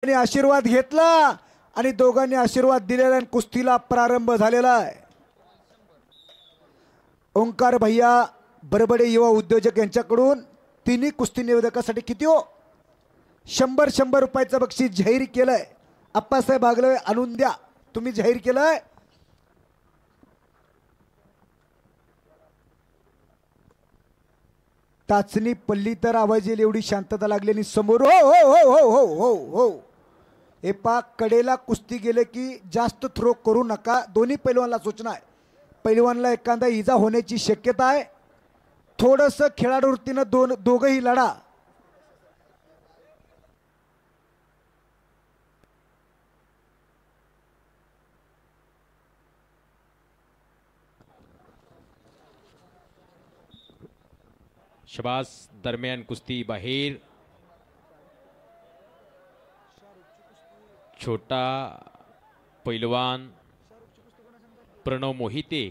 आणि आशीर्वाद घेतला आणि दोघांनी आशीर्वाद दिलेला आणि कुस्तीला प्रारंभ झालेला आहे। ओंकार भैया बरबडे युवा उद्योजक यांच्याकडून तिन्ही कुस्ती निवेदकासाठी किती हो 100 रुपयाचं बक्षीस जाहीर केलंय। अप्पासाहेब बागले आणून द्या, तुम्ही जाहीर केलंय। टाचणी पल्ली तर आवाज येईल एवढी शांतता लागलेली समोर हो हो हो हो हो हो हो हे पाक कडेला कुस्ती गेले की जास्त थ्रो करू नका। दोन्ही पैलवानला सूचना आहे, पैलवानला एखादा इजा होण्याची शक्यता आहे। थोडंसं खेळाडू वृत्तीनं दोघंही लढा। शबास दरम्यान कुस्ती बाहेर छोटा पैलवान प्रणव मोहिते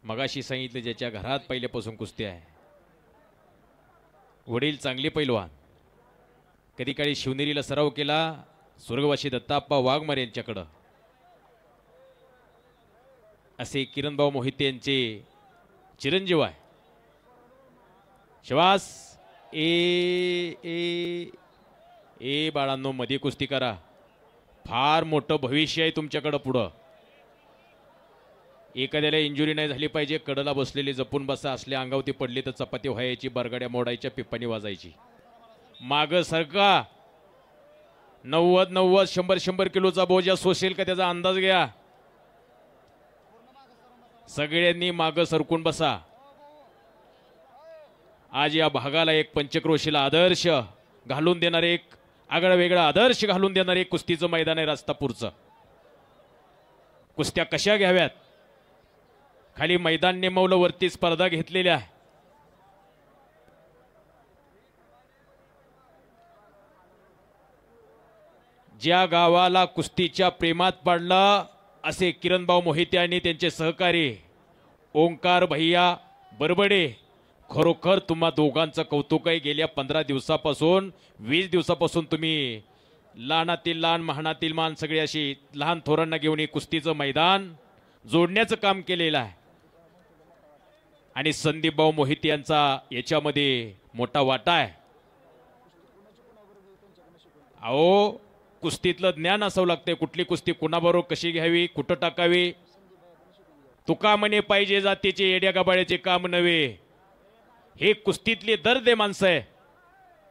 मगाशी सांगितले ज्याच्या घरात पहिल्यापासून कुस्ती आहे। वडील चांगले पैलवान, कधी काळी शिवनेरीला सराव केला स्वर्गवासी दत्ताप्पा वाघमारे यांच्याकडं। असे किरणभाऊ मोहिते यांचे चिरंजीव आहे। शबास ए ए ए बाळांनो मध्ये कुस्ती करा, फार मोठं भविष्य आहे तुमच्याकडं पुढं। एखाद्याला इंजुरी नाही झाली पाहिजे, कडला बसलेली जपून बसा, असले अंगावती पडली तर चपाती व्हायची, बरगाड्या मोडायच्या, पिप्पानी वाजायची। माग सरका 90 100 किलोचा बोजा सोसेल का त्याचा अंदाज घ्या। सगळ्यांनी माग सरकून बसा। आज या भागाला एक पंचक्रोशीला आदर्श घालून देणारे, एक आगळा वेगळा आदर्श घालून देणारे कुस्तीचं मैदान आहे रास्तापूरचं। कुस्त्या कशा घ्याव्यात, खाली मैदान नेमवलं, वरती स्पर्धा घेतलेल्या आहे। ज्या गावाला कुस्तीच्या प्रेमात पडलं असे किरणभाऊ मोहिते आणि त्यांचे सहकारी ओंकार भैया बरबडे, खरोखर तुम्हा दोघांचं कौतुक आहे। गेल्या 15 दिवसापासून 20 दिवसापासून तुम्ही लहानातील लहान महानातील मान सगळी अशी लहान थोरांना घेऊन कुस्तीचं मैदान जोडण्याचं काम केलेलं आहे आणि संदीपभाऊ मोहिते यांचा याच्यामध्ये मोठा वाटा आहे। अहो कुस्तीतलं ज्ञान असावं लागतंय, कुठली कुस्ती कुणाबरोबर कशी घ्यावी, कुठं टाकावी। तुका म्हणे पाहिजे जातीचे येड्या गबाळ्याचे काम नव्हे, हे कुस्तीतले दर्द आहे माणसं आहे,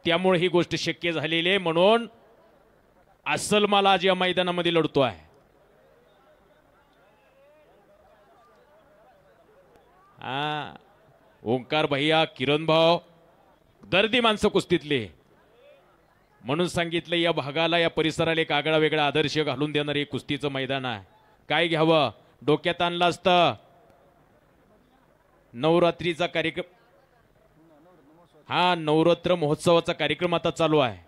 त्यामुळे ही गोष्ट शक्य झालेली आहे। म्हणून अस्सल माल आज या मैदानामध्ये लढतो आहे। ओंकार भैया किरण भाऊ दर्दी माणसं कुस्तीतले, म्हणून सांगितलं या भागाला या परिसराला एक आगळा वेगळा आदर्श घालून देणारे कुस्तीचं मैदान आहे। काय घ्यावं डोक्यात आणलं असतं, नवरात्रीचा कार्यक्रम, हा नवरात्र महोत्सवाचा कार्यक्रम आता चालू आहे।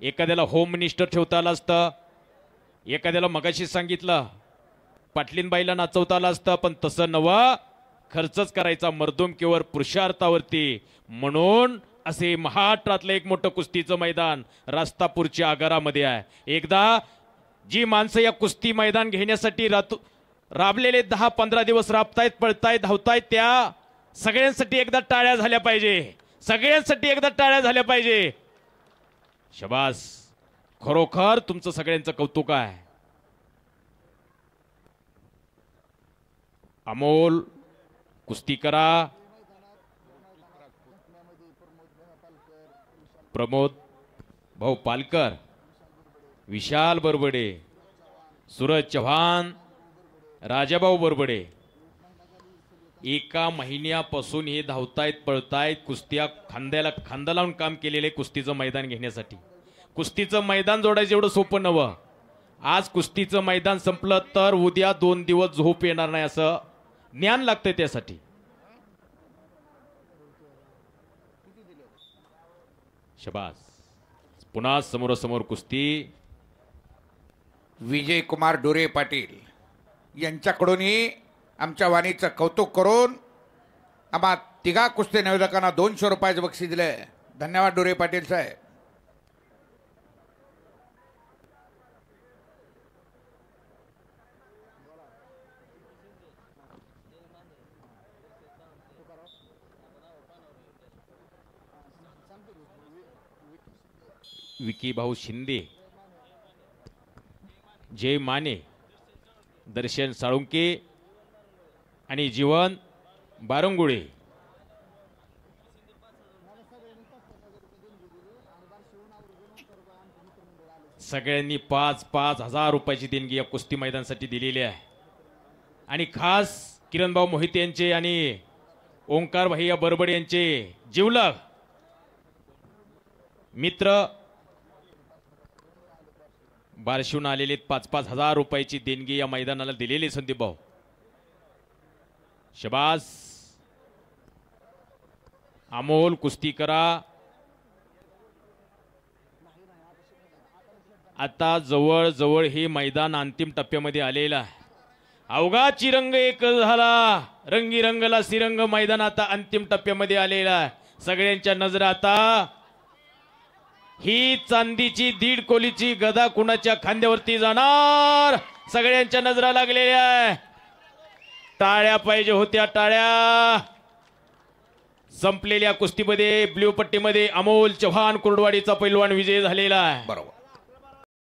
एखाद्याला होम मिनिस्टर ठेवता आलं असतं, एखाद्याला मगाशी सांगितलं पाटलीनबाईला नाचवता आलं असतं, पण तसं नवं, खर्चच करायचा मर्दुमकीवर पुरुषार्थावरती। म्हणून असे महाराष्ट्रातलं एक मोठं कुस्तीचं मैदान रास्तापूरच्या आगारामध्ये आहे। एकदा जी माणसं या कुस्ती मैदान घेण्यासाठी राबलेले 10-15 दिवस राबतायत, पळतायत, धावतायत, त्या सगळ्यांसाठी एकदा टाळ्या झाल्या पाहिजे, सगळ्यांसाठी एकदा टाळ्या झाल्या पाहिजे। शबास, खरोखर तुमचं सगळ्यांचं कौतुक आहे। अमोल कुस्ती करा, प्रमोद भाऊ पालकर, विशाल बरबडे, सूरज चव्हाण, राजाभाऊ बरबडे एका महिन्यापासून हे धावतायत, पळतायत, कुस्त्या खांद्याला खांदा लावून काम केलेले कुस्तीचं मैदान घेण्यासाठी। कुस्तीचं मैदान जोडायचं एवढं सोपं नव्हतं। आज कुस्तीचं मैदान संपलं तर उद्या 2 दिवस झोप येणार नाही असं ज्ञान लागतंय त्यासाठी। शबास, पुन्हा समोरासमोर कुस्ती। विजय कुमार डोरे पाटील यांच्याकडूनही आमच्या वाणीचं कौतुक करून आम्हा तिघा कुस्ती निवेदकांना 200 रुपयाचं बक्षीस दिले। धन्यवाद डोरे पाटील साहेब। विकी भाऊ शिंदे, जय माने, दर्शन साळुंके आणि जीवन बारंगुळे सगळ्यांनी 5-5 हजार रुपयाची देणगी या कुस्ती मैदानासाठी दिलेली आहे. आणि खास किरणभाऊ मोहिते यांचे आणि ओंकार भैया बरबड यांचे जिवलग मित्र बार्शीहून आलेले 5-5 हजार रुपयाची देणगी या मैदानाला दिलेली. संदीप भाऊ शबास, अमोल कुस्ती करा. आता जवळ जवळ हे मैदान अंतिम टप्प्यामध्ये आलेलं आहे. अवघाची रंग एक झाला, रंगी रंगला सिरंग. मैदान आता अंतिम टप्प्यामध्ये आलेला आहे. सगळ्यांच्या नजरा आता ही चांदीची 1.5 कोलीची गदा कुणाच्या खांद्यावरती जाणार, सगळ्यांच्या नजरा लागलेल्या आहे. टाळ्या पाहिजे होत्या, टाळ्या. संपलेल्या कुस्तीमध्ये ब्ल्यू पट्टीमध्ये अमोल चव्हाण कुर्डवाडीचा पैलवान विजय झालेला आहे. बरोबर.